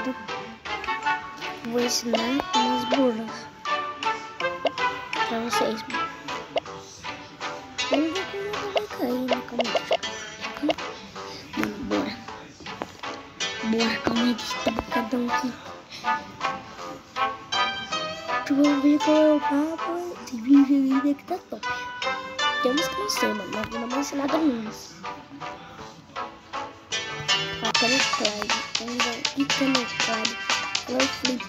modo. Vou ensinar umas burlas pra vocês. Vamos ver como ela vai cair, né? Calma aí. Mano, bora. Bora, calma aí, deixa eu dar cada um aqui. Vamos ver qual é o papo. Esse vídeo aqui tá top. Temos que não sei, mano. Não vou ensinar nada menos. Iconoclad. Vamos ver o Iconoclad. Low flip.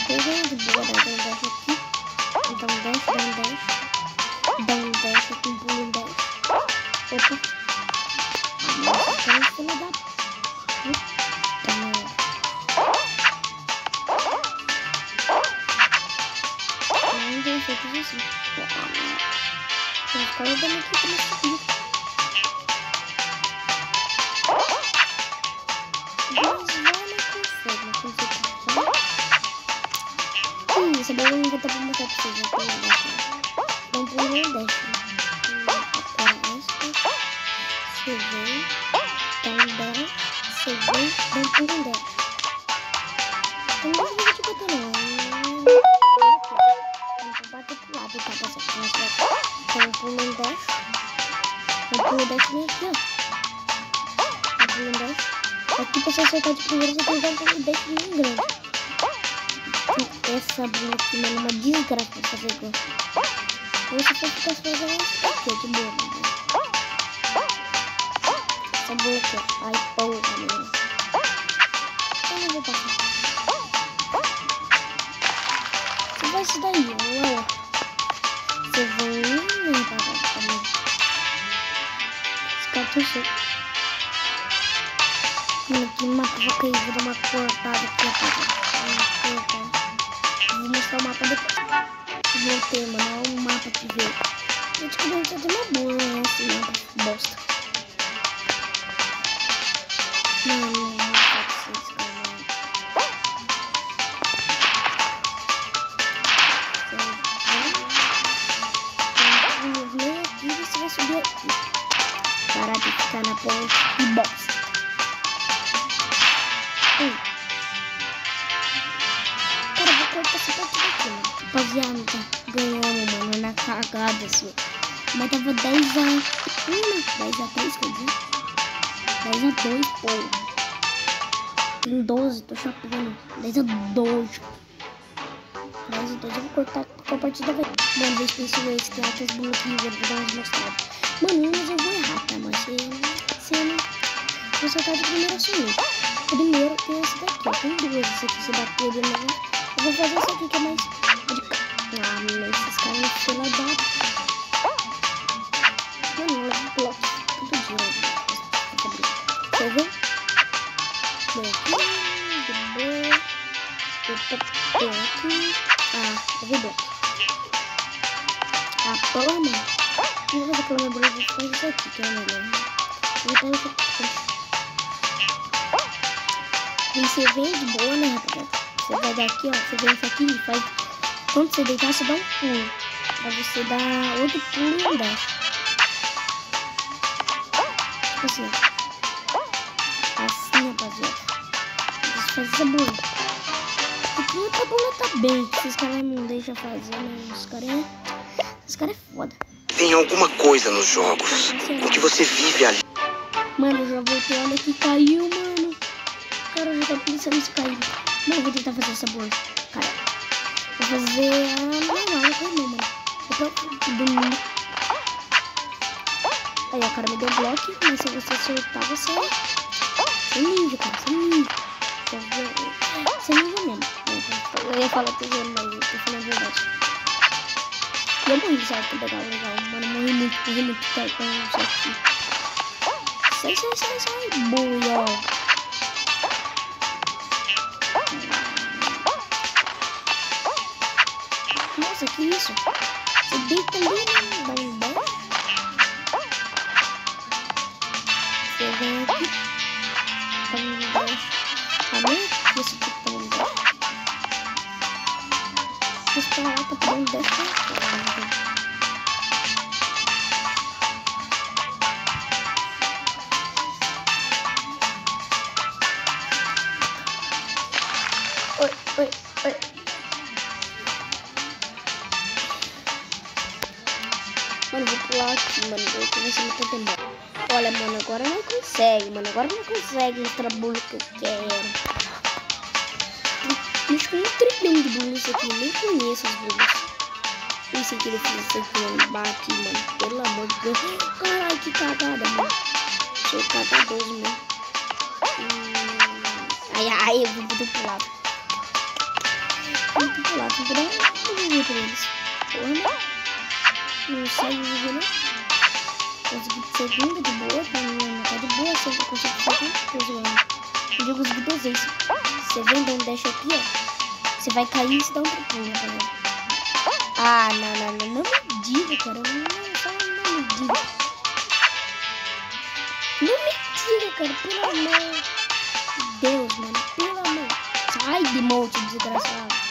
Pega de boa, dá um dash aqui. Dá um dash, dá um dash. Dá um dash aqui, um pulo, um dash. Opa. Nossa, tá no filho da puta, mano. Não deixa tudo assim. Vou ficar olhando aqui pra me subir. Essa bola eu vou tentar mostrar pra vocês. Não pulo nem desce. Agora esta. Você vem. Dá um dash. Você vem. Dá um pulo um dash. Eu não vou te botar não. Vou bater pro lado, tá? Então um pulo um dash. Um pulo um dash vem aqui, ó. Um pulo um dash. Aqui pra você acertar de primeiro você tem que dar um pulo um dash bem grande. Essa bola aqui, mano, uma desgraça pra fazer igual. Você pode ficar fazendo isso aqui, de boa, mano. Essa bola aqui, ó. Ai, porra, mano. Eu não vou passar. Você vai se daí, ó. Você vai não passar também. Esse cara tá cheio. Mano, que mapa vai cair. Vou dar uma cortada aqui, rapaziada. Vou mostrar o mapa depois. Vou ter, mano, um mapa de ver. Eu te queria de uma boa, né? Esse mapa bosta. Não vou mostrar pra vocês, cara. Vem aqui e você vai subir aqui. Parar de ficar na ponte e bosta. Cara, vou cortar essa partida aqui, mano. Rapaziada, tá ganhando, mano, na cagada, assim. Mas tava 10-1, 10-3, quer dizer. 10-2, pô. Tem 12, tô chapando. 10-2. 10-2, eu vou cortar porque a partida vai. Mano, vez que isso esse, tem outras bloquinhos, eu vou dar umas mostradas. Mano, mas eu vou errar, tá? Mas se eu acertar de primeira sumir. Primeiro tem esse daqui, ó. Tem duas, esse aqui se bater de novo. Eu vou fazer esse aqui que é mais. Ah, mas esses caras não fila da. Mano, leva bloco todo dia. Quer ver? Vem aqui, de boa. Vem aqui. Ah, eu vou bloco. Ah, porra, mano. Não vou fazer aquela minha bolha, vou fazer isso aqui, que é melhor. Vou botar isso aqui. E você vem de boa, né, rapaziada? Você vai daqui, ó. Você vem isso aqui e faz. Quando você deitar, você dá um pulo. Pra você dar outro pulo e andar. Tipo assim, ó. Assim, rapaziada. Você faz essa bola. Porque outra bola tá bem. Esses caras não deixam fazer, né? Os caras é foda. Tem alguma coisa nos jogos em que você vive ali. Mano, eu já voltei. Olha que caiu, mano. O cara já tá pensando se cair. Não, eu vou tentar fazer essa bola. Cara, vou fazer a normal, não, mano. Eu tô dormindo. Aí, ó, o cara me deu bloco. Mas se você acertar, você é ninja, cara. Você é ninja. Você é ninja mesmo. Eu ia falar tesouro, mas eu tô falando a verdade. Eu morri, certo? Legal. Mano, morri muito. Tá, então, sai aqui. Sai. Boa, ó. Nossa, que isso? Você deita ali, né? Dá um dash. Você vem aqui. Dá um dash. Também? Esse aqui dá um dash. Vou esperar pra dar um dash. Mano, vou pular aqui, mano. Eu comecei a ter embora. Olha, mano, agora não consegue, mano. Agora não consegue extra bolo que eu quero. Acho que um trilhão de bolos aqui. Eu nem conheço os bolos. Esse que ele fez isso aqui, mano. Bate, mano. Pelo amor de Deus. Caralho, que cagada, mano. Sou cagadoso, mano. Ai, eu vou pro lado. Vou pro lado, vou viver pra eles. Porra, né? Não sai de viver, não. Consegui segunda de boa, tá? Não tá de boa, só que eu consigo segunda. Tô zoando. Eu consegui 2 vezes. Você vem dar um dash aqui, ó. Você vai cair e se dá um triplo, tá vendo? Ah, não me diga, cara. Não me diga. Não me diga, cara. Pelo amor de Deus, mano. Pelo amor. Sai de monte, desgraçado.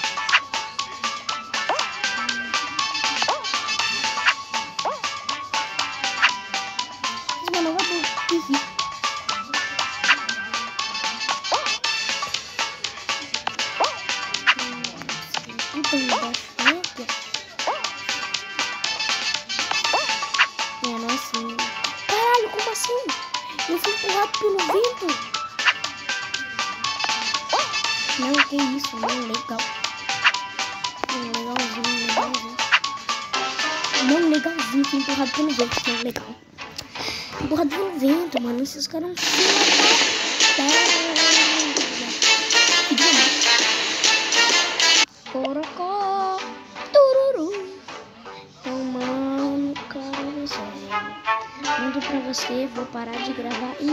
Mano, eu vou assim. Caralho, como assim? Eu fui empurrado pelo vento. Não, que isso, não, legal. Não, legalzinho. Não, legalzinho, fui empurrado pelo vento, não, legal. Empurrado pelo vento, mano, esses caras não Corocó, tururu. Tomando cara do céu. Mando pra você, vou parar de gravar e